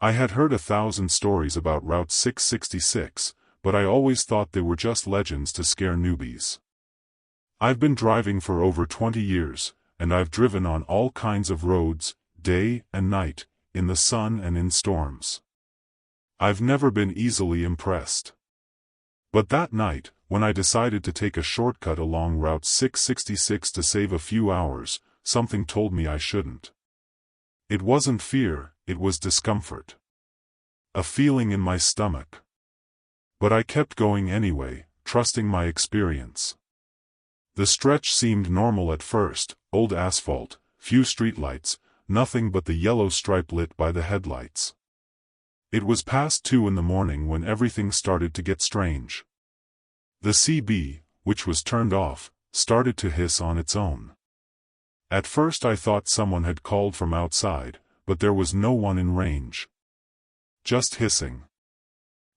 I had heard 1,000 stories about Route 666, but I always thought they were just legends to scare newbies. I've been driving for over 20 years, and I've driven on all kinds of roads, day and night, in the sun and in storms. I've never been easily impressed. But that night, when I decided to take a shortcut along Route 666 to save a few hours, something told me I shouldn't. It wasn't fear, it was discomfort. A feeling in my stomach. But I kept going anyway, trusting my experience. The stretch seemed normal at first, old asphalt, few streetlights, nothing but the yellow stripe lit by the headlights. It was past 2 in the morning when everything started to get strange. The CB, which was turned off, started to hiss on its own. At first I thought someone had called from outside, but there was no one in range. Just hissing.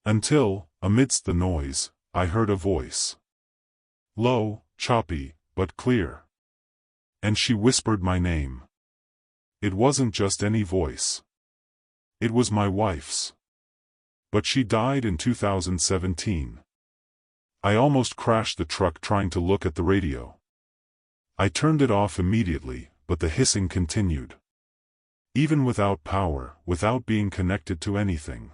Until, amidst the noise, I heard a voice. Low, choppy, but clear. And she whispered my name. It wasn't just any voice. It was my wife's. But she died in 2017. I almost crashed the truck trying to look at the radio. I turned it off immediately, but the hissing continued. Even without power, without being connected to anything.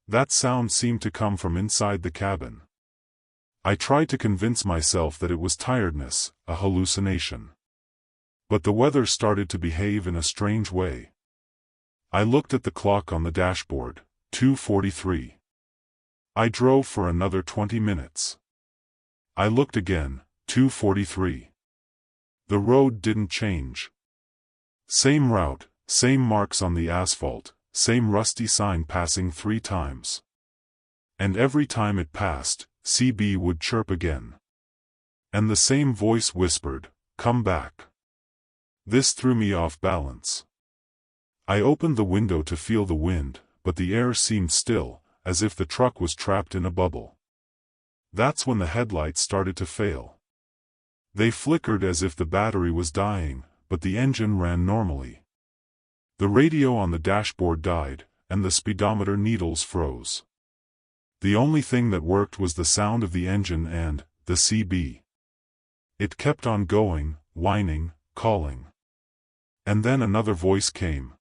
That sound seemed to come from inside the cabin. I tried to convince myself that it was tiredness, a hallucination. But the weather started to behave in a strange way. I looked at the clock on the dashboard, 2:43. I drove for another 20 minutes. I looked again, 2:43. The road didn't change. Same route, same marks on the asphalt, same rusty sign passing 3 times. And every time it passed, CB would chirp again. And the same voice whispered, "Come back." This threw me off balance. I opened the window to feel the wind, but the air seemed still, as if the truck was trapped in a bubble. That's when the headlights started to fail. They flickered as if the battery was dying, but the engine ran normally. The radio on the dashboard died, and the speedometer needles froze. The only thing that worked was the sound of the engine and the CB. It kept on going, whining, calling. And then another voice came.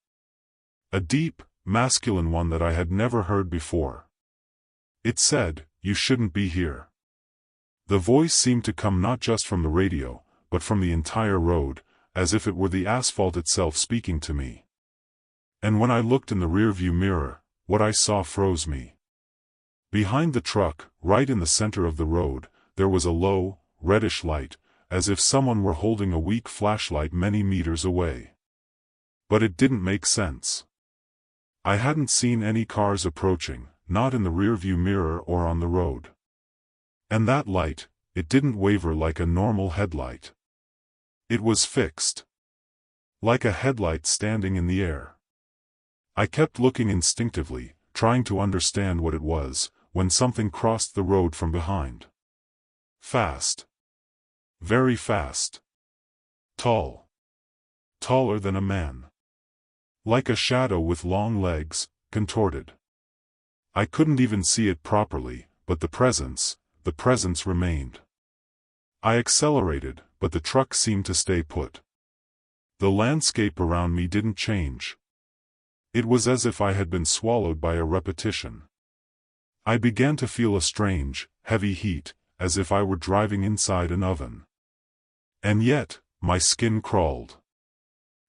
A deep, masculine one that I had never heard before. It said, "You shouldn't be here." The voice seemed to come not just from the radio, but from the entire road, as if it were the asphalt itself speaking to me. And when I looked in the rearview mirror, what I saw froze me. Behind the truck, right in the center of the road, there was a low, reddish light, as if someone were holding a weak flashlight many meters away. But it didn't make sense. I hadn't seen any cars approaching, not in the rearview mirror or on the road. And that light, it didn't waver like a normal headlight. It was fixed. Like a headlight standing in the air. I kept looking instinctively, trying to understand what it was, when something crossed the road from behind. Fast. Very fast. Tall. Taller than a man. Like a shadow with long legs, contorted. I couldn't even see it properly, but the presence remained. I accelerated, but the truck seemed to stay put. The landscape around me didn't change. It was as if I had been swallowed by a repetition. I began to feel a strange, heavy heat, as if I were driving inside an oven. And yet, my skin crawled.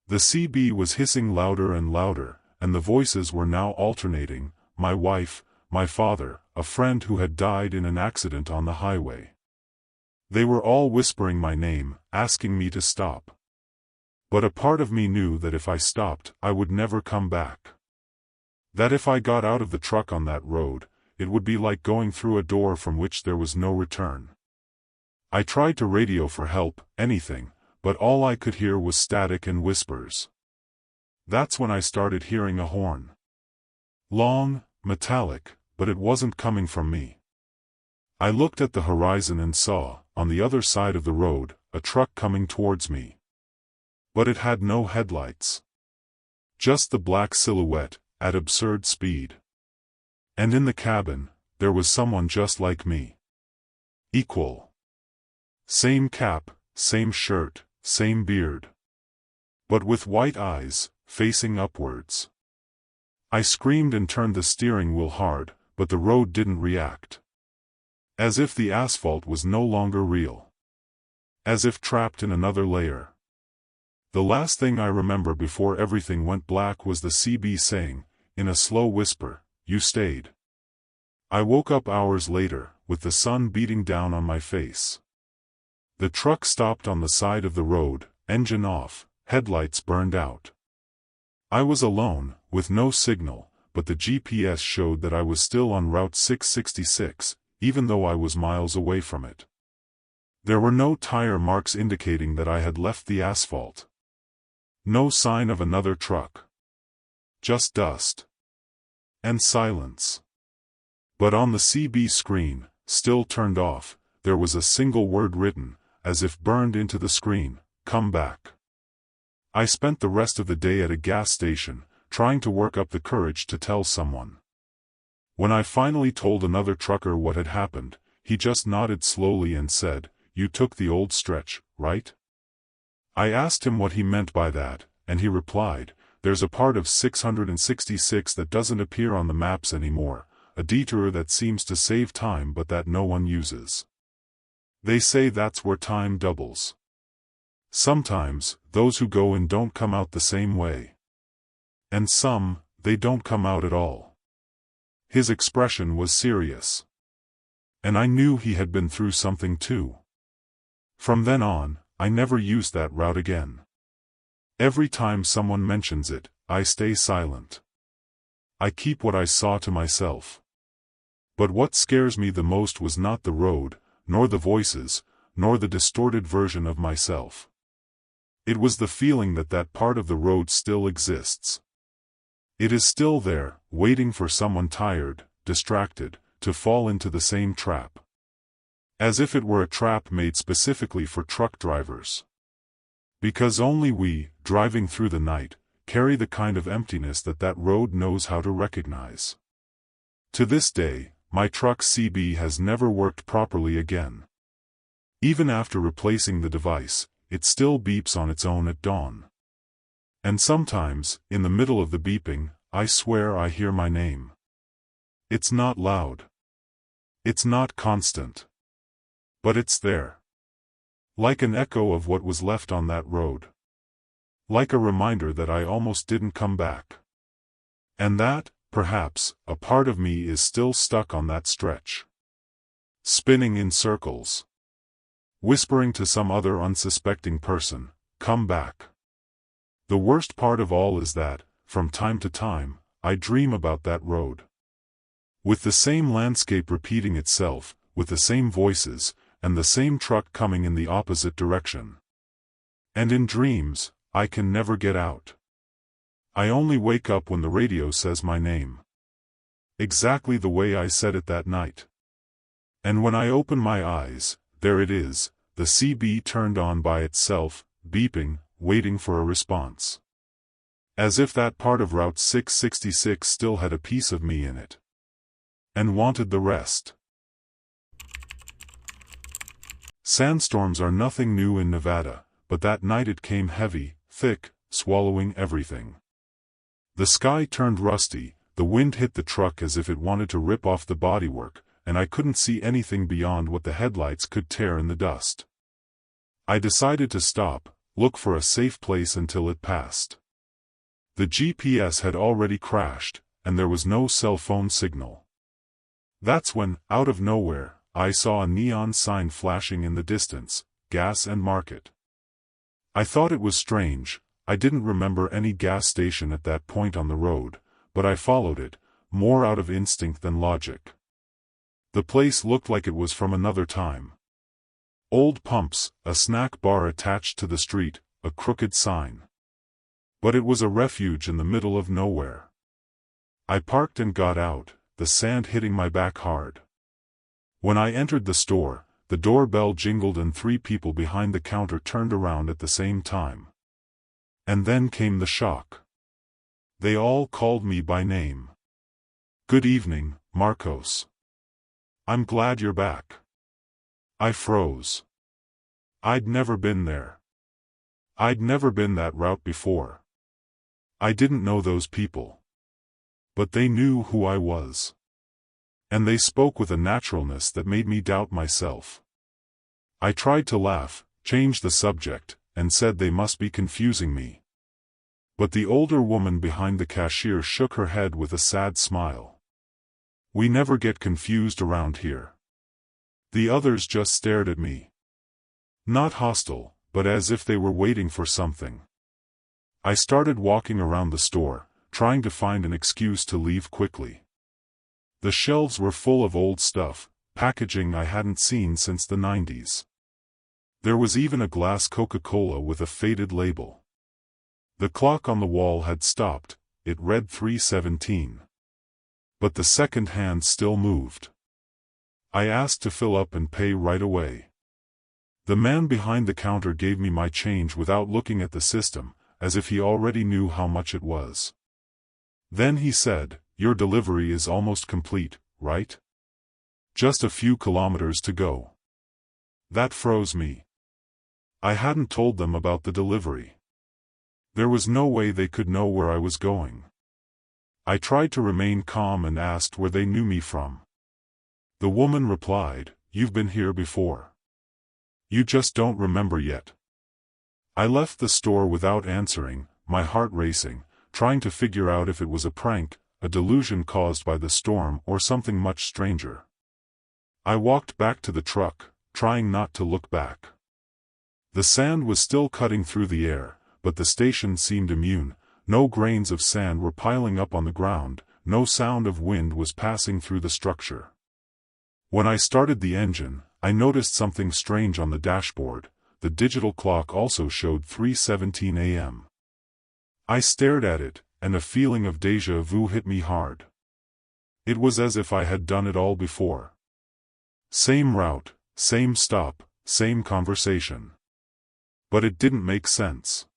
The CB was hissing louder and louder, and the voices were now alternating, my wife, my father, a friend who had died in an accident on the highway. They were all whispering my name, asking me to stop. But a part of me knew that if I stopped, I would never come back. That if I got out of the truck on that road, it would be like going through a door from which there was no return. I tried to radio for help, anything, but all I could hear was static and whispers. That's when I started hearing a horn. Long, metallic, but it wasn't coming from me. I looked at the horizon and saw, on the other side of the road, a truck coming towards me. But it had no headlights. Just the black silhouette, at absurd speed. And in the cabin, there was someone just like me. Equal. Same cap, same shirt, same beard. But with white eyes, facing upwards. I screamed and turned the steering wheel hard, but the road didn't react. As if the asphalt was no longer real. As if trapped in another layer. The last thing I remember before everything went black was the CB saying, in a slow whisper, "You stayed." I woke up hours later, with the sun beating down on my face. The truck stopped on the side of the road, engine off, headlights burned out. I was alone, with no signal, but the GPS showed that I was still on Route 666, even though I was miles away from it. There were no tire marks indicating that I had left the asphalt. No sign of another truck. Just dust. And silence. But on the CB screen, still turned off, there was a single word written, as if burned into the screen: "Come back." I spent the rest of the day at a gas station, trying to work up the courage to tell someone. When I finally told another trucker what had happened, he just nodded slowly and said, "You took the old stretch, right?" I asked him what he meant by that, and he replied, "There's a part of 666 that doesn't appear on the maps anymore, a detour that seems to save time but that no one uses. They say that's where time doubles. Sometimes, those who go in don't come out the same way. And some, they don't come out at all." His expression was serious. And I knew he had been through something too. From then on, I never used that route again. Every time someone mentions it, I stay silent. I keep what I saw to myself. But what scares me the most was not the road, nor the voices, nor the distorted version of myself. It was the feeling that that part of the road still exists. It is still there, waiting for someone tired, distracted, to fall into the same trap. As if it were a trap made specifically for truck drivers. Because only we, driving through the night, carry the kind of emptiness that that road knows how to recognize. To this day, my truck CB has never worked properly again. Even after replacing the device, it still beeps on its own at dawn. And sometimes, in the middle of the beeping, I swear I hear my name. It's not loud. It's not constant. But it's there. Like an echo of what was left on that road. Like a reminder that I almost didn't come back. And that, perhaps, a part of me is still stuck on that stretch. Spinning in circles. Whispering to some other unsuspecting person, "Come back." The worst part of all is that, from time to time, I dream about that road. With the same landscape repeating itself, with the same voices, and the same truck coming in the opposite direction. And in dreams, I can never get out. I only wake up when the radio says my name. Exactly the way I said it that night. And when I open my eyes, there it is, the CB turned on by itself, beeping, waiting for a response. As if that part of Route 666 still had a piece of me in it. And wanted the rest. Sandstorms are nothing new in Nevada, but that night it came heavy, thick, swallowing everything. The sky turned rusty, the wind hit the truck as if it wanted to rip off the bodywork, and I couldn't see anything beyond what the headlights could tear in the dust. I decided to stop, look for a safe place until it passed. The GPS had already crashed, and there was no cell phone signal. That's when, out of nowhere, I saw a neon sign flashing in the distance, "Gas and Market." I thought it was strange. I didn't remember any gas station at that point on the road, but I followed it, more out of instinct than logic. The place looked like it was from another time. Old pumps, a snack bar attached to the street, a crooked sign. But it was a refuge in the middle of nowhere. I parked and got out, the sand hitting my back hard. When I entered the store, the doorbell jingled and 3 people behind the counter turned around at the same time. And then came the shock. They all called me by name. "Good evening, Marcos. I'm glad you're back." I froze. I'd never been there. I'd never been that route before. I didn't know those people. But they knew who I was. And they spoke with a naturalness that made me doubt myself. I tried to laugh, changed the subject, and said they must be confusing me. But the older woman behind the cashier shook her head with a sad smile. "We never get confused around here." The others just stared at me. Not hostile, but as if they were waiting for something. I started walking around the store, trying to find an excuse to leave quickly. The shelves were full of old stuff, packaging I hadn't seen since the 90s. There was even a glass Coca-Cola with a faded label. The clock on the wall had stopped, it read 3:17. But the second hand still moved. I asked to fill up and pay right away. The man behind the counter gave me my change without looking at the system, as if he already knew how much it was. Then he said, "Your delivery is almost complete, right? Just a few kilometers to go." That froze me. I hadn't told them about the delivery. There was no way they could know where I was going. I tried to remain calm and asked where they knew me from. The woman replied, "You've been here before. You just don't remember yet." I left the store without answering, my heart racing, trying to figure out if it was a prank, a delusion caused by the storm, or something much stranger. I walked back to the truck, trying not to look back. The sand was still cutting through the air, but the station seemed immune. No grains of sand were piling up on the ground, no sound of wind was passing through the structure. When I started the engine, I noticed something strange on the dashboard. The digital clock also showed 3:17 a.m. I stared at it, and a feeling of déjà vu hit me hard. It was as if I had done it all before. Same route, same stop, same conversation. But it didn't make sense.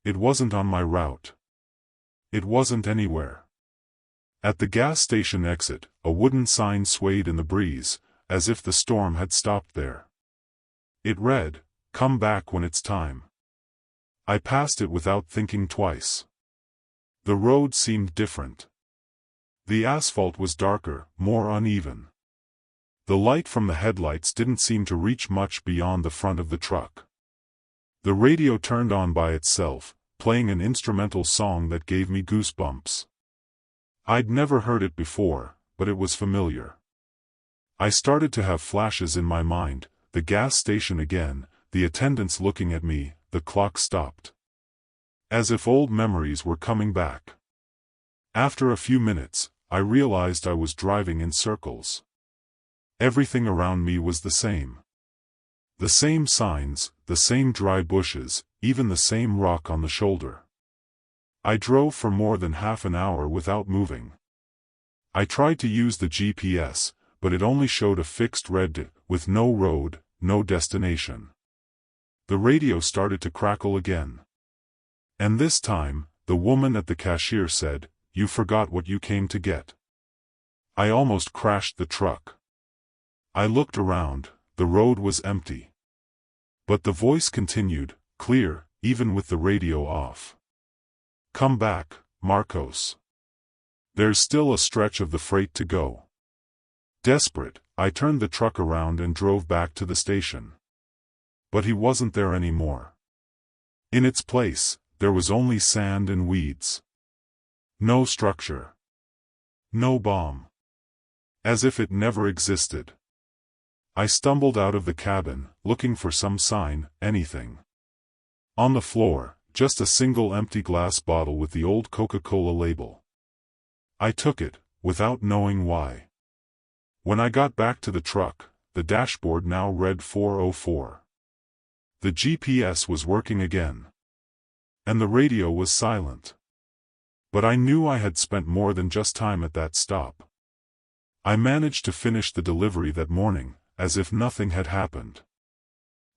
It wasn't on my route. It wasn't anywhere. At the gas station exit, a wooden sign swayed in the breeze, as if the storm had stopped there. It read, "Come back when it's time." I passed it without thinking twice. The road seemed different. The asphalt was darker, more uneven. The light from the headlights didn't seem to reach much beyond the front of the truck. The radio turned on by itself, playing an instrumental song that gave me goosebumps. I'd never heard it before, but it was familiar. I started to have flashes in my mind, the gas station again, the attendants looking at me, the clock stopped. As if old memories were coming back. After a few minutes, I realized I was driving in circles. Everything around me was the same. The same signs, the same dry bushes, even the same rock on the shoulder. I drove for more than half an hour without moving. I tried to use the GPS, but it only showed a fixed red, with no road, no destination. The radio started to crackle again. And this time, the woman at the cashier said, "You forgot what you came to get." I almost crashed the truck. I looked around, the road was empty. But the voice continued, clear, even with the radio off. "Come back, Marcos. There's still a stretch of the freight to go." Desperate, I turned the truck around and drove back to the station. But he wasn't there anymore. In its place, there was only sand and weeds. No structure. No bomb. As if it never existed. I stumbled out of the cabin, looking for some sign, anything. On the floor, just a single empty glass bottle with the old Coca-Cola label. I took it, without knowing why. When I got back to the truck, the dashboard now read 4:04. The GPS was working again. And the radio was silent. But I knew I had spent more than just time at that stop. I managed to finish the delivery that morning, as if nothing had happened.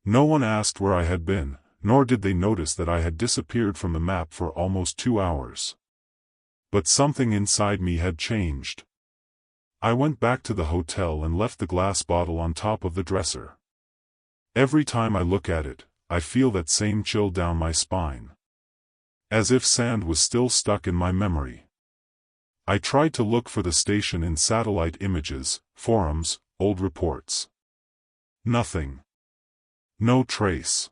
No one asked where I had been, nor did they notice that I had disappeared from the map for almost 2 hours. But something inside me had changed. I went back to the hotel and left the glass bottle on top of the dresser. Every time I look at it, I feel that same chill down my spine. As if sand was still stuck in my memory. I tried to look for the station in satellite images, forums, old reports. Nothing. No trace.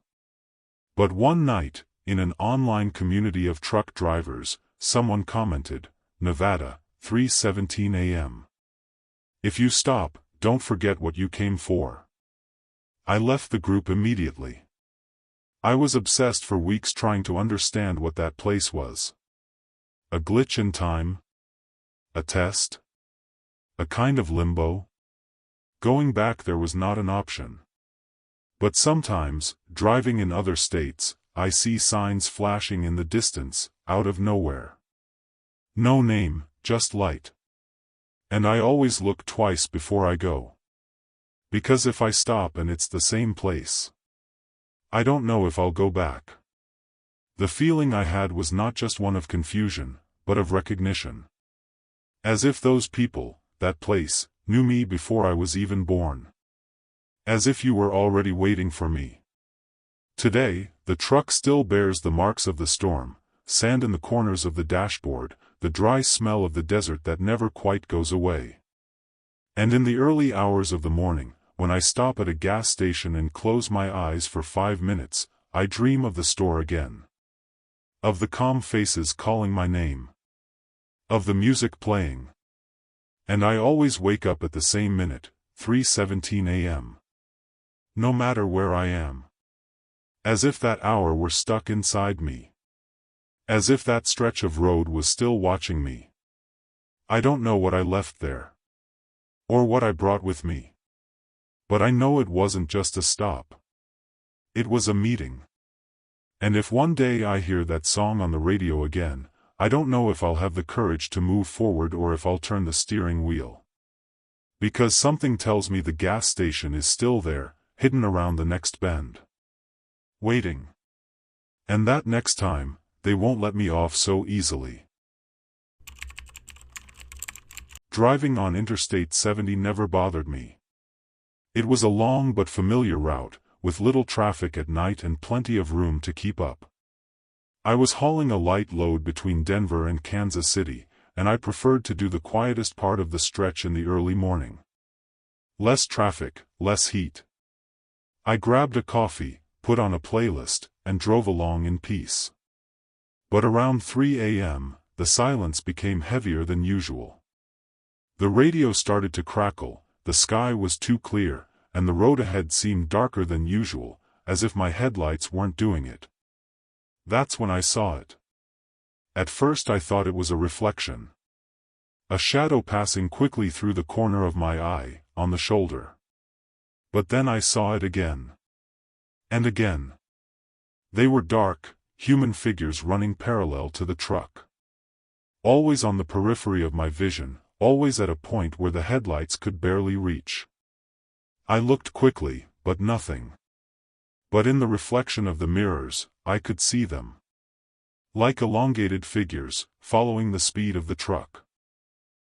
But one night, in an online community of truck drivers, someone commented, "Nevada, 3:17 a.m. If you stop, don't forget what you came for." I left the group immediately. I was obsessed for weeks trying to understand what that place was. A glitch in time? A test? A kind of limbo? Going back there was not an option. But sometimes, driving in other states, I see signs flashing in the distance, out of nowhere. No name, just light. And I always look twice before I go. Because if I stop and it's the same place, I don't know if I'll go back. The feeling I had was not just one of confusion, but of recognition. As if those people, that place, knew me before I was even born. As if you were already waiting for me. Today, the truck still bears the marks of the storm, sand in the corners of the dashboard, the dry smell of the desert that never quite goes away. And in the early hours of the morning, when I stop at a gas station and close my eyes for 5 minutes, I dream of the store again. Of the calm faces calling my name. Of the music playing. And I always wake up at the same minute, 3:17 a.m. No matter where I am. As if that hour were stuck inside me. As if that stretch of road was still watching me. I don't know what I left there. Or what I brought with me. But I know it wasn't just a stop. It was a meeting. And if one day I hear that song on the radio again, I don't know if I'll have the courage to move forward or if I'll turn the steering wheel. Because something tells me the gas station is still there, hidden around the next bend. Waiting. And that next time, they won't let me off so easily. Driving on Interstate 70 never bothered me. It was a long but familiar route, with little traffic at night and plenty of room to keep up. I was hauling a light load between Denver and Kansas City, and I preferred to do the quietest part of the stretch in the early morning. Less traffic, less heat. I grabbed a coffee, put on a playlist, and drove along in peace. But around 3 a.m., the silence became heavier than usual. The radio started to crackle, the sky was too clear, and the road ahead seemed darker than usual, as if my headlights weren't doing it. That's when I saw it. At first I thought it was a reflection. A shadow passing quickly through the corner of my eye, on the shoulder. But then I saw it again. And again. They were dark, human figures running parallel to the truck. Always on the periphery of my vision, always at a point where the headlights could barely reach. I looked quickly, but nothing. But in the reflection of the mirrors, I could see them. Like elongated figures, following the speed of the truck.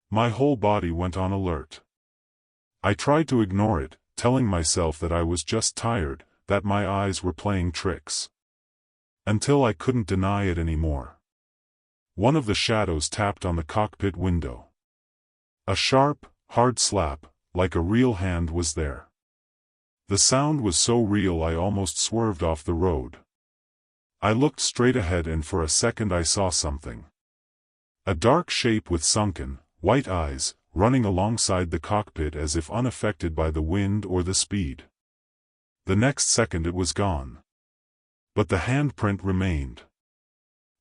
My whole body went on alert. I tried to ignore it, telling myself that I was just tired, that my eyes were playing tricks. Until I couldn't deny it anymore. One of the shadows tapped on the cockpit window. A sharp, hard slap, like a real hand was there. The sound was so real I almost swerved off the road. I looked straight ahead and for a second I saw something. A dark shape with sunken, white eyes, running alongside the cockpit as if unaffected by the wind or the speed. The next second it was gone. But the handprint remained.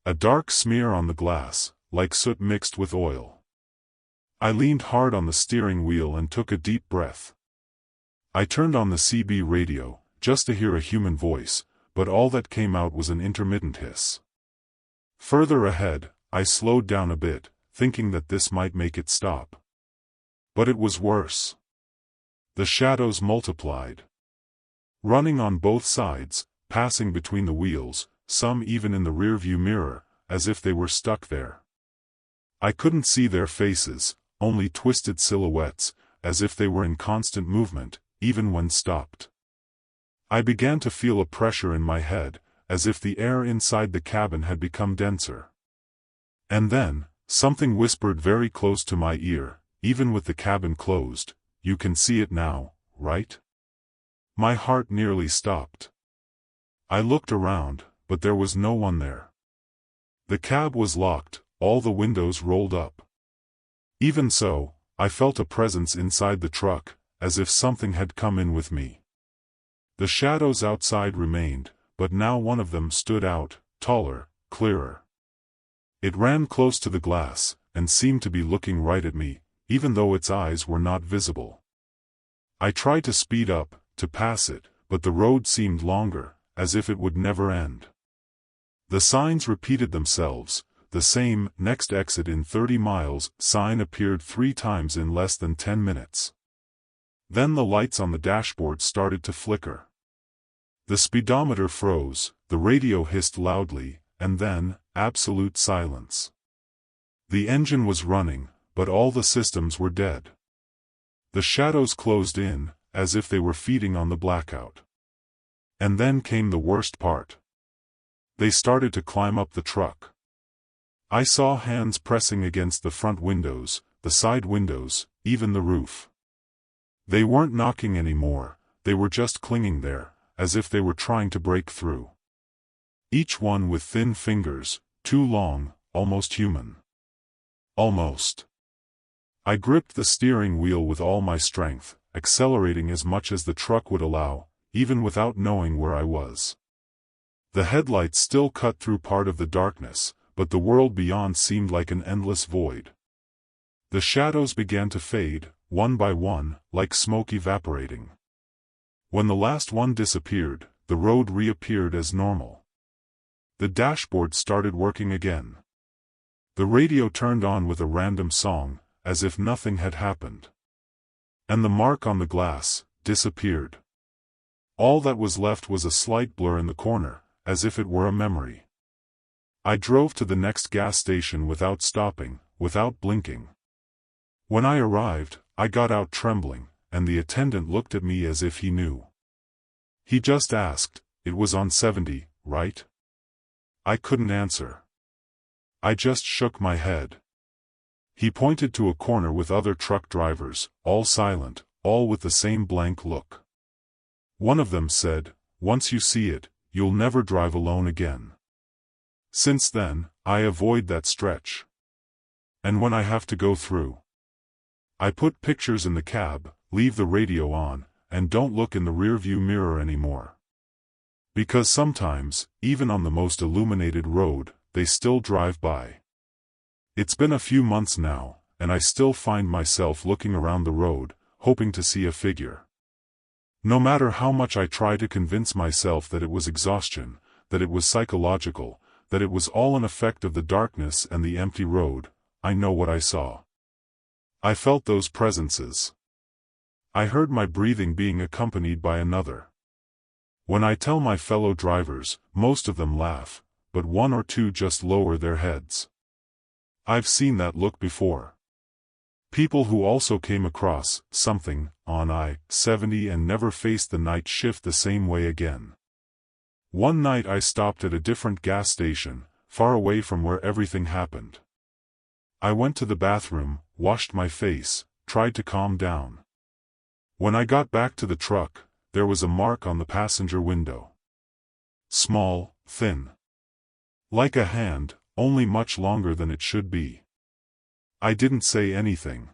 A dark smear on the glass, like soot mixed with oil. I leaned hard on the steering wheel and took a deep breath. I turned on the CB radio, just to hear a human voice, but all that came out was an intermittent hiss. Further ahead, I slowed down a bit, thinking that this might make it stop. But it was worse. The shadows multiplied. Running on both sides, passing between the wheels, some even in the rearview mirror, as if they were stuck there. I couldn't see their faces, only twisted silhouettes, as if they were in constant movement, even when stopped. I began to feel a pressure in my head, as if the air inside the cabin had become denser. And then, something whispered very close to my ear, even with the cabin closed, "You can see it now, right?" My heart nearly stopped. I looked around, but there was no one there. The cab was locked, all the windows rolled up. Even so, I felt a presence inside the truck, as if something had come in with me. The shadows outside remained, but now one of them stood out, taller, clearer. It ran close to the glass, and seemed to be looking right at me, even though its eyes were not visible. I tried to speed up, to pass it, but the road seemed longer, as if it would never end. The signs repeated themselves. The same "next exit in 30 miles" sign appeared 3 times in less than 10 minutes. Then the lights on the dashboard started to flicker. The speedometer froze, the radio hissed loudly, and then, absolute silence. The engine was running, but all the systems were dead. The shadows closed in, as if they were feeding on the blackout. And then came the worst part. They started to climb up the truck. I saw hands pressing against the front windows, the side windows, even the roof. They weren't knocking anymore, they were just clinging there, as if they were trying to break through. Each one with thin fingers, too long, almost human. Almost. I gripped the steering wheel with all my strength, accelerating as much as the truck would allow, even without knowing where I was. The headlights still cut through part of the darkness, but the world beyond seemed like an endless void. The shadows began to fade, one by one, like smoke evaporating. When the last one disappeared, the road reappeared as normal. The dashboard started working again. The radio turned on with a random song, as if nothing had happened. And the mark on the glass disappeared. All that was left was a slight blur in the corner, as if it were a memory. I drove to the next gas station without stopping, without blinking. When I arrived, I got out trembling, and the attendant looked at me as if he knew. He just asked, "It was on 70, right?" I couldn't answer. I just shook my head. He pointed to a corner with other truck drivers, all silent, all with the same blank look. One of them said, "Once you see it, you'll never drive alone again." Since then, I avoid that stretch. And when I have to go through, I put pictures in the cab, leave the radio on, and don't look in the rearview mirror anymore. Because sometimes, even on the most illuminated road, they still drive by. It's been a few months now, and I still find myself looking around the road, hoping to see a figure. No matter how much I try to convince myself that it was exhaustion, that it was psychological, that it was all an effect of the darkness and the empty road, I know what I saw. I felt those presences. I heard my breathing being accompanied by another. When I tell my fellow drivers, most of them laugh, but one or two just lower their heads. I've seen that look before. People who also came across something on I-70 and never faced the night shift the same way again. One night I stopped at a different gas station, far away from where everything happened. I went to the bathroom, washed my face, tried to calm down. When I got back to the truck, there was a mark on the passenger window. Small, thin. Like a hand, only much longer than it should be. I didn't say anything.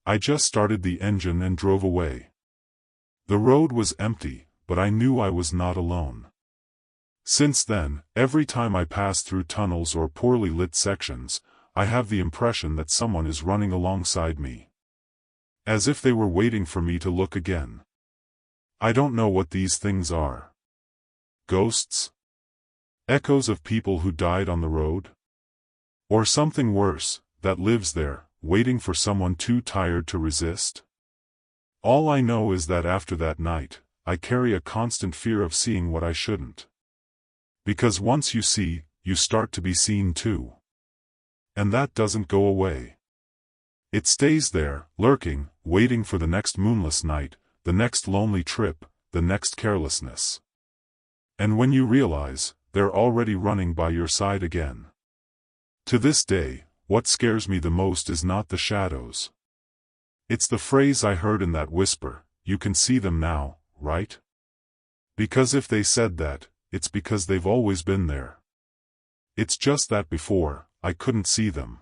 I just started the engine and drove away. The road was empty, but I knew I was not alone. Since then, every time I pass through tunnels or poorly lit sections, I have the impression that someone is running alongside me. As if they were waiting for me to look again. I don't know what these things are. Ghosts? Echoes of people who died on the road? Or something worse, that lives there, waiting for someone too tired to resist? All I know is that after that night, I carry a constant fear of seeing what I shouldn't. Because once you see, you start to be seen too. And that doesn't go away. It stays there, lurking, waiting for the next moonless night, the next lonely trip, the next carelessness. And when you realize, they're already running by your side again. To this day, what scares me the most is not the shadows. It's the phrase I heard in that whisper, "You can see them now, right?" Because if they said that, it's because they've always been there. It's just that before, I couldn't see them.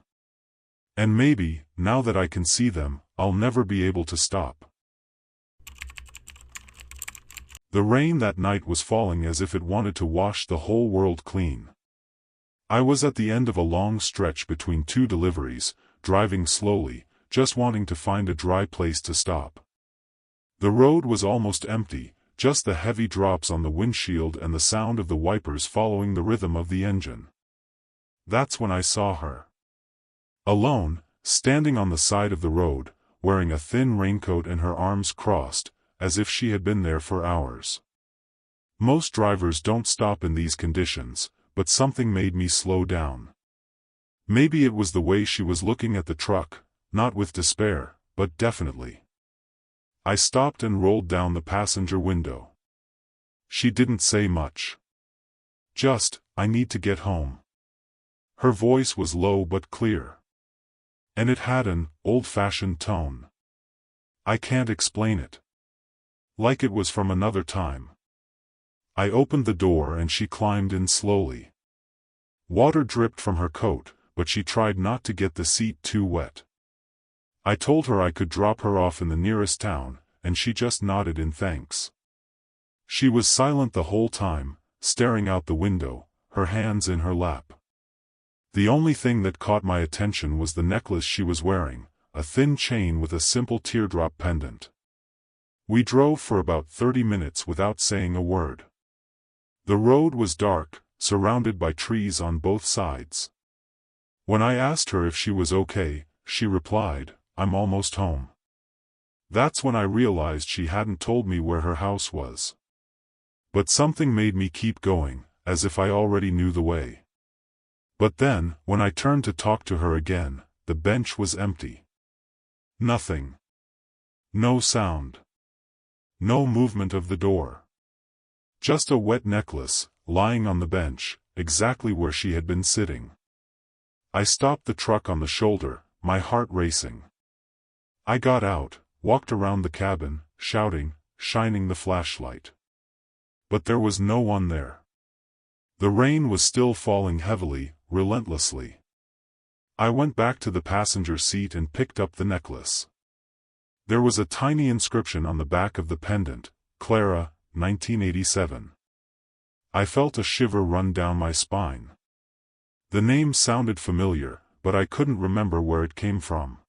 And maybe, now that I can see them, I'll never be able to stop. The rain that night was falling as if it wanted to wash the whole world clean. I was at the end of a long stretch between two deliveries, driving slowly, just wanting to find a dry place to stop. The road was almost empty, just the heavy drops on the windshield and the sound of the wipers following the rhythm of the engine. That's when I saw her. Alone, standing on the side of the road, wearing a thin raincoat and her arms crossed, as if she had been there for hours. Most drivers don't stop in these conditions, but something made me slow down. Maybe it was the way she was looking at the truck, not with despair, but definitely. I stopped and rolled down the passenger window. She didn't say much. Just, "I need to get home." Her voice was low but clear. And it had an old-fashioned tone. I can't explain it. Like it was from another time. I opened the door and she climbed in slowly. Water dripped from her coat, but she tried not to get the seat too wet. I told her I could drop her off in the nearest town, and she just nodded in thanks. She was silent the whole time, staring out the window, her hands in her lap. The only thing that caught my attention was the necklace she was wearing, a thin chain with a simple teardrop pendant. We drove for about 30 minutes without saying a word. The road was dark, surrounded by trees on both sides. When I asked her if she was okay, she replied, "I'm almost home." That's when I realized she hadn't told me where her house was. But something made me keep going, as if I already knew the way. But then, when I turned to talk to her again, the bench was empty. Nothing. No sound. No movement of the door. Just a wet necklace, lying on the bench, exactly where she had been sitting. I stopped the truck on the shoulder, my heart racing. I got out, walked around the cabin, shouting, shining the flashlight. But there was no one there. The rain was still falling heavily, relentlessly. I went back to the passenger seat and picked up the necklace. There was a tiny inscription on the back of the pendant, "Clara, 1987. I felt a shiver run down my spine. The name sounded familiar, but I couldn't remember where it came from.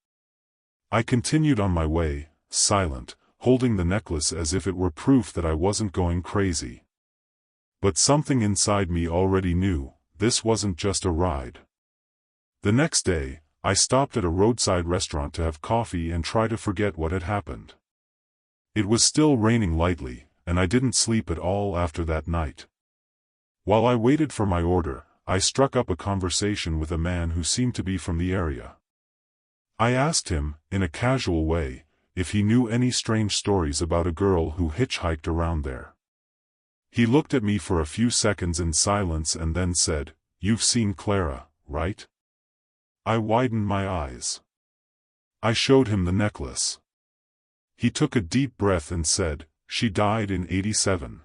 I continued on my way, silent, holding the necklace as if it were proof that I wasn't going crazy. But something inside me already knew, this wasn't just a ride. The next day, I stopped at a roadside restaurant to have coffee and try to forget what had happened. It was still raining lightly, and I didn't sleep at all after that night. While I waited for my order, I struck up a conversation with a man who seemed to be from the area. I asked him, in a casual way, if he knew any strange stories about a girl who hitchhiked around there. He looked at me for a few seconds in silence and then said, "You've seen Clara, right?" I widened my eyes. I showed him the necklace. He took a deep breath and said, "She died in '87.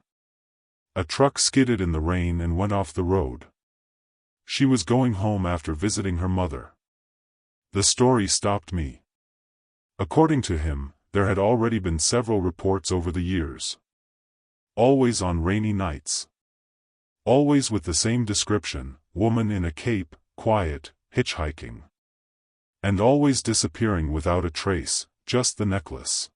A truck skidded in the rain and went off the road. She was going home after visiting her mother." The story stopped me. According to him, there had already been several reports over the years. Always on rainy nights. Always with the same description, woman in a cape, quiet, hitchhiking. And always disappearing without a trace, just the necklace.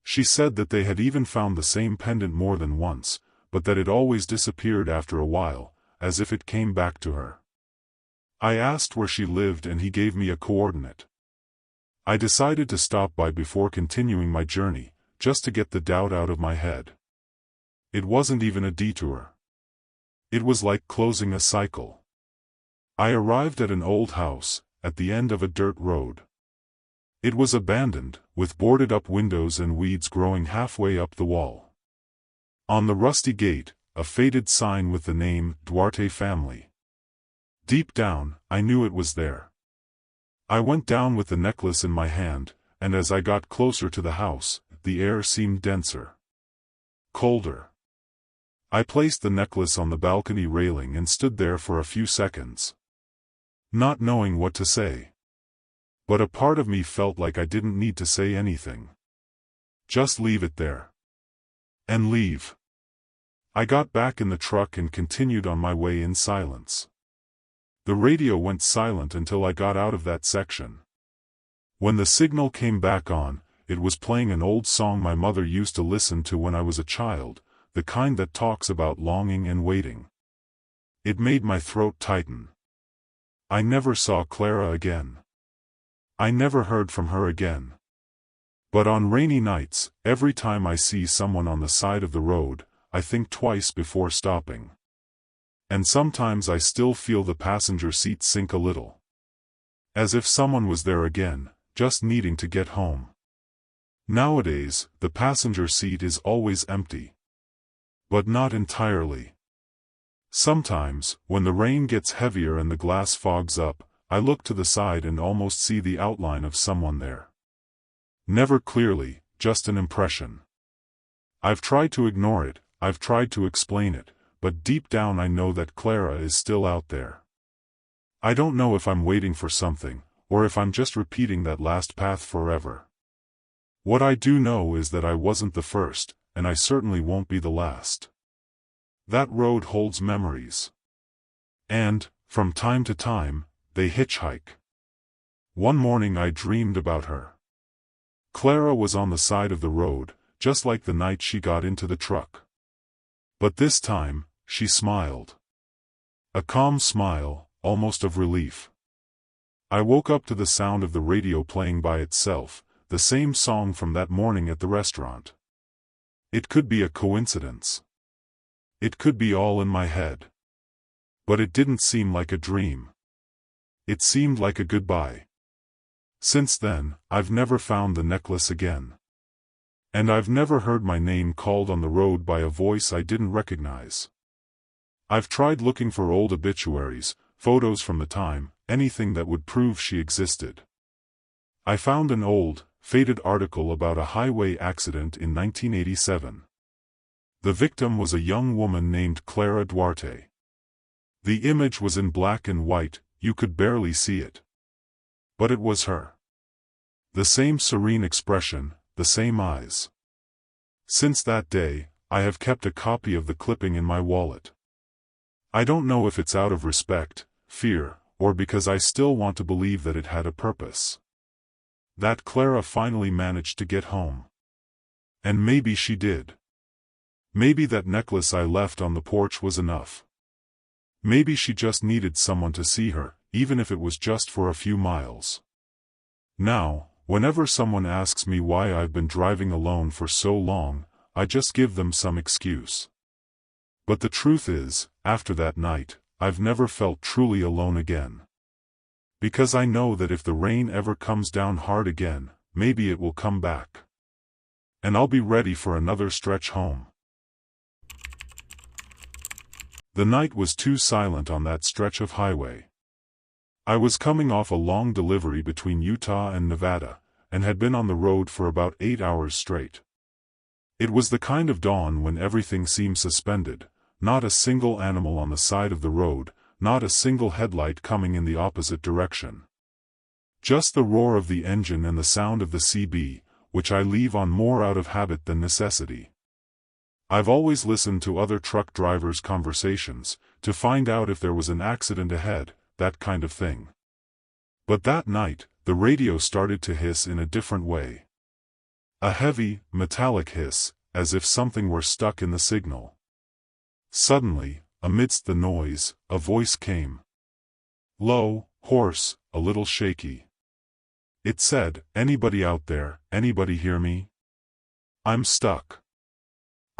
She said that they had even found the same pendant more than once, but that it always disappeared after a while, as if it came back to her. I asked where she lived and he gave me a coordinate. I decided to stop by before continuing my journey, just to get the doubt out of my head. It wasn't even a detour. It was like closing a cycle. I arrived at an old house, at the end of a dirt road. It was abandoned, with boarded-up windows and weeds growing halfway up the wall. On the rusty gate, a faded sign with the name, Duarte Family. Deep down, I knew it was there. I went down with the necklace in my hand, and as I got closer to the house, the air seemed denser. Colder. I placed the necklace on the balcony railing and stood there for a few seconds, not knowing what to say. But a part of me felt like I didn't need to say anything. Just leave it there. And leave. I got back in the truck and continued on my way in silence. The radio went silent until I got out of that section. When the signal came back on, it was playing an old song my mother used to listen to when I was a child, the kind that talks about longing and waiting. It made my throat tighten. I never saw Clara again. I never heard from her again. But on rainy nights, every time I see someone on the side of the road, I think twice before stopping. And sometimes I still feel the passenger seat sink a little. As if someone was there again, just needing to get home. Nowadays, the passenger seat is always empty. But not entirely. Sometimes, when the rain gets heavier and the glass fogs up, I look to the side and almost see the outline of someone there. Never clearly, just an impression. I've tried to ignore it, I've tried to explain it, but deep down I know that Clara is still out there. I don't know if I'm waiting for something, or if I'm just repeating that last path forever. What I do know is that I wasn't the first, and I certainly won't be the last. That road holds memories. And, from time to time, they hitchhike. One morning I dreamed about her. Clara was on the side of the road, just like the night she got into the truck. But this time, she smiled. A calm smile, almost of relief. I woke up to the sound of the radio playing by itself, the same song from that morning at the restaurant. It could be a coincidence. It could be all in my head. But it didn't seem like a dream. It seemed like a goodbye. Since then, I've never found the necklace again. And I've never heard my name called on the road by a voice I didn't recognize. I've tried looking for old obituaries, photos from the time, anything that would prove she existed. I found an old, faded article about a highway accident in 1987. The victim was a young woman named Clara Duarte. The image was in black and white, you could barely see it. But it was her. The same serene expression, the same eyes. Since that day, I have kept a copy of the clipping in my wallet. I don't know if it's out of respect, fear, or because I still want to believe that it had a purpose. That Clara finally managed to get home. And maybe she did. Maybe that necklace I left on the porch was enough. Maybe she just needed someone to see her, even if it was just for a few miles. Now, whenever someone asks me why I've been driving alone for so long, I just give them some excuse. But the truth is, after that night, I've never felt truly alone again. Because I know that if the rain ever comes down hard again, maybe it will come back. And I'll be ready for another stretch home. The night was too silent on that stretch of highway. I was coming off a long delivery between Utah and Nevada, and had been on the road for about 8 hours straight. It was the kind of dawn when everything seemed suspended, not a single animal on the side of the road, not a single headlight coming in the opposite direction. Just the roar of the engine and the sound of the CB, which I leave on more out of habit than necessity. I've always listened to other truck drivers' conversations, to find out if there was an accident ahead, that kind of thing. But that night, the radio started to hiss in a different way. A heavy, metallic hiss, as if something were stuck in the signal. Suddenly, amidst the noise, a voice came. Low, hoarse, a little shaky. It said, "Anybody out there, anybody hear me? I'm stuck.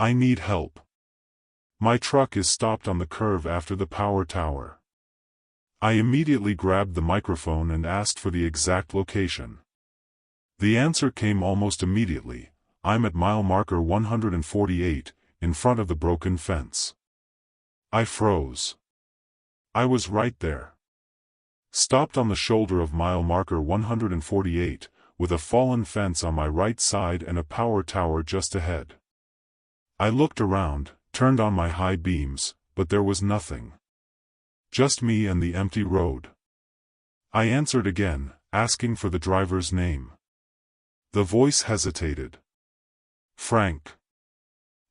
I need help. My truck is stopped on the curve after the power tower. I immediately grabbed the microphone and asked for the exact location. The answer came almost immediately. I'm at mile marker 148, in front of the broken fence. I froze. I was right there. Stopped on the shoulder of mile marker 148, with a fallen fence on my right side and a power tower just ahead. I looked around, turned on my high beams, but there was nothing. Just me and the empty road. I answered again, asking for the driver's name. The voice hesitated. Frank.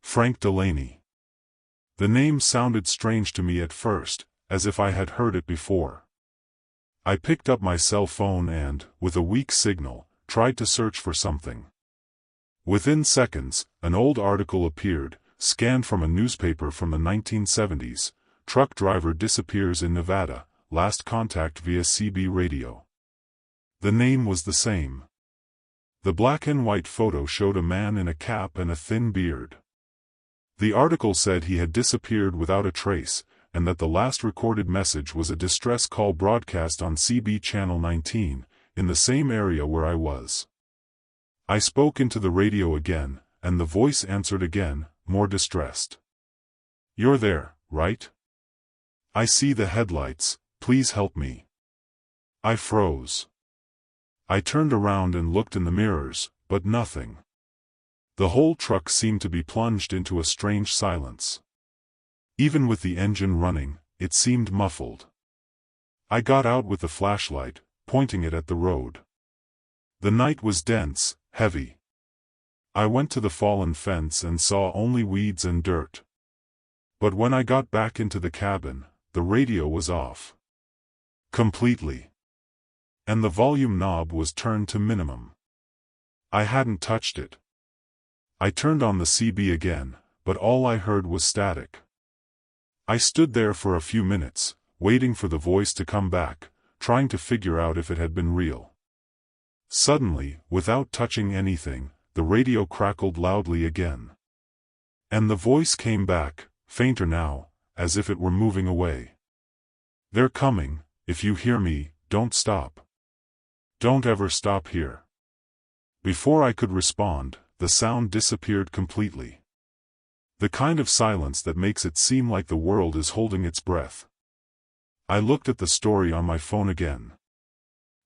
Frank Delaney. The name sounded strange to me at first, as if I had heard it before. I picked up my cell phone and, with a weak signal, tried to search for something. Within seconds, an old article appeared, scanned from a newspaper from the 1970s. Truck driver disappears in Nevada, last contact via CB radio. The name was the same. The black and white photo showed a man in a cap and a thin beard. The article said he had disappeared without a trace, and that the last recorded message was a distress call broadcast on CB Channel 19, in the same area where I was. I spoke into the radio again, and the voice answered again, more distressed. You're there, right? I see the headlights, please help me. I froze. I turned around and looked in the mirrors, but nothing. The whole truck seemed to be plunged into a strange silence. Even with the engine running, it seemed muffled. I got out with the flashlight, pointing it at the road. The night was dense, heavy. I went to the fallen fence and saw only weeds and dirt. But when I got back into the cabin, the radio was off. Completely. And the volume knob was turned to minimum. I hadn't touched it. I turned on the CB again, but all I heard was static. I stood there for a few minutes, waiting for the voice to come back, trying to figure out if it had been real. Suddenly, without touching anything, the radio crackled loudly again. And the voice came back, fainter now, as if it were moving away. They're coming, if you hear me, don't stop. Don't ever stop here. Before I could respond, the sound disappeared completely. The kind of silence that makes it seem like the world is holding its breath. I looked at the story on my phone again.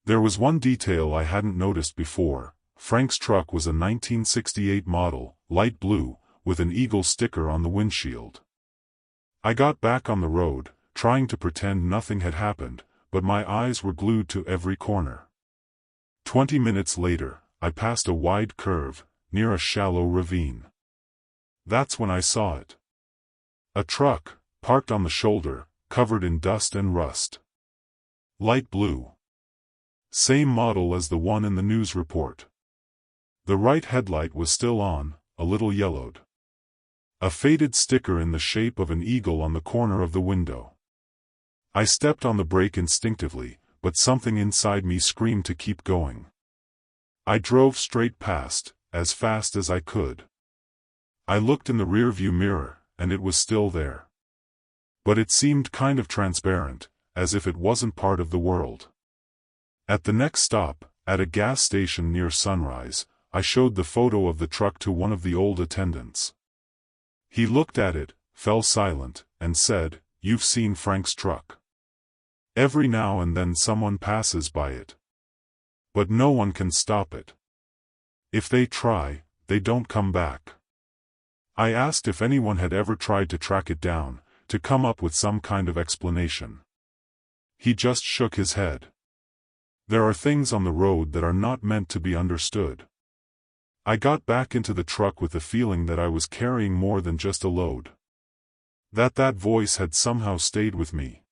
There was one detail I hadn't noticed before. Frank's truck was a 1968 model, light blue, with an eagle sticker on the windshield. I got back on the road, trying to pretend nothing had happened, but my eyes were glued to every corner. 20 minutes later, I passed a wide curve, near a shallow ravine. That's when I saw it. A truck, parked on the shoulder, covered in dust and rust. Light blue. Same model as the one in the news report. The right headlight was still on, a little yellowed. A faded sticker in the shape of an eagle on the corner of the window. I stepped on the brake instinctively, but something inside me screamed to keep going. I drove straight past, as fast as I could. I looked in the rearview mirror, and it was still there. But it seemed kind of transparent, as if it wasn't part of the world. At the next stop, at a gas station near Sunrise, I showed the photo of the truck to one of the old attendants. He looked at it, fell silent, and said, "You've seen Frank's truck. Every now and then someone passes by it. But no one can stop it. If they try, they don't come back." I asked if anyone had ever tried to track it down, to come up with some kind of explanation. He just shook his head. There are things on the road that are not meant to be understood. I got back into the truck with the feeling that I was carrying more than just a load. That voice had somehow stayed with me.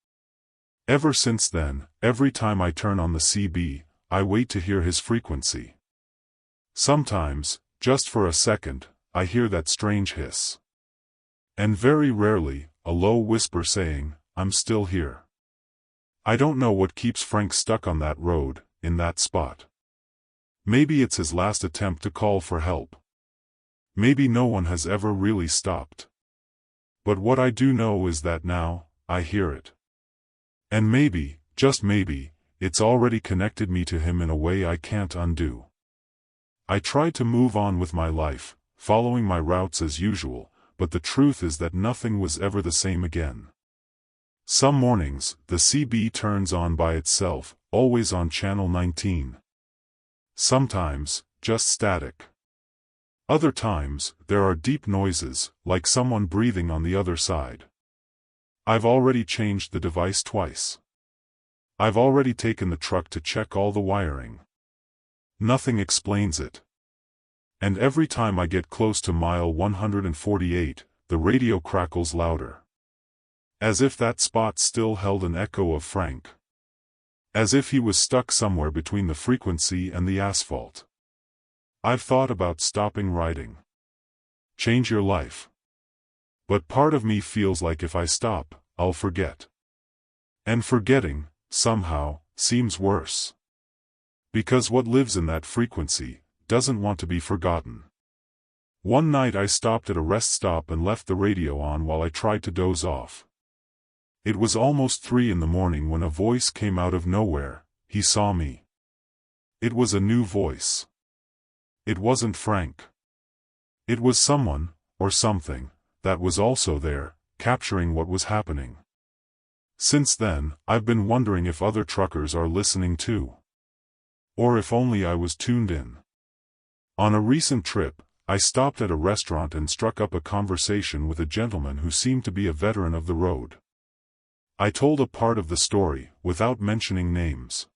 Ever since then, every time I turn on the CB, I wait to hear his frequency. Sometimes, just for a second, I hear that strange hiss. And very rarely, a low whisper saying, "I'm still here." I don't know what keeps Frank stuck on that road, in that spot. Maybe it's his last attempt to call for help. Maybe no one has ever really stopped. But what I do know is that now, I hear it. And maybe, just maybe, it's already connected me to him in a way I can't undo. I tried to move on with my life, following my routes as usual, but the truth is that nothing was ever the same again. Some mornings, the CB turns on by itself, always on channel 19. Sometimes, just static. Other times, there are deep noises, like someone breathing on the other side. I've already changed the device twice. I've already taken the truck to check all the wiring. Nothing explains it. And every time I get close to mile 148, the radio crackles louder. As if that spot still held an echo of Frank. As if he was stuck somewhere between the frequency and the asphalt. I've thought about stopping writing. Change your life. But part of me feels like if I stop, I'll forget. And forgetting, somehow, seems worse. Because what lives in that frequency doesn't want to be forgotten. One night I stopped at a rest stop and left the radio on while I tried to doze off. It was almost 3 in the morning when a voice came out of nowhere. He saw me. It was a new voice. It wasn't Frank. It was someone, or something, that was also there, capturing what was happening. Since then, I've been wondering if other truckers are listening too. Or if only I was tuned in. On a recent trip, I stopped at a restaurant and struck up a conversation with a gentleman who seemed to be a veteran of the road. I told a part of the story, without mentioning names.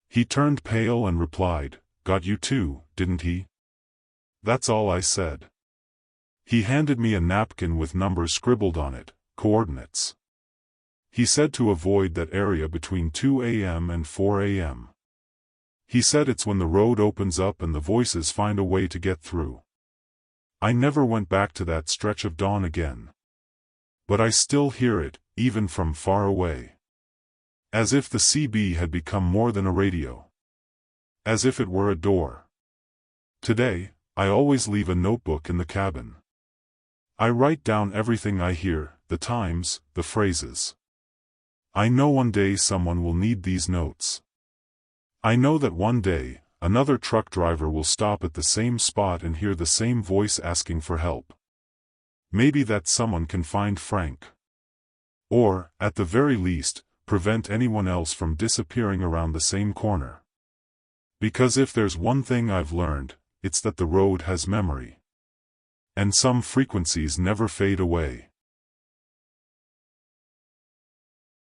He turned pale and replied, "Got you too, didn't he?" That's all I said. He handed me a napkin with numbers scribbled on it, coordinates. He said to avoid that area between 2 a.m. and 4 a.m. He said it's when the road opens up and the voices find a way to get through. I never went back to that stretch of dawn again. But I still hear it, even from far away. As if the CB had become more than a radio. As if it were a door. Today, I always leave a notebook in the cabin. I write down everything I hear, the times, the phrases. I know one day someone will need these notes. I know that one day, another truck driver will stop at the same spot and hear the same voice asking for help. Maybe that someone can find Frank. Or, at the very least, prevent anyone else from disappearing around the same corner. Because if there's one thing I've learned, it's that the road has memory. And some frequencies never fade away.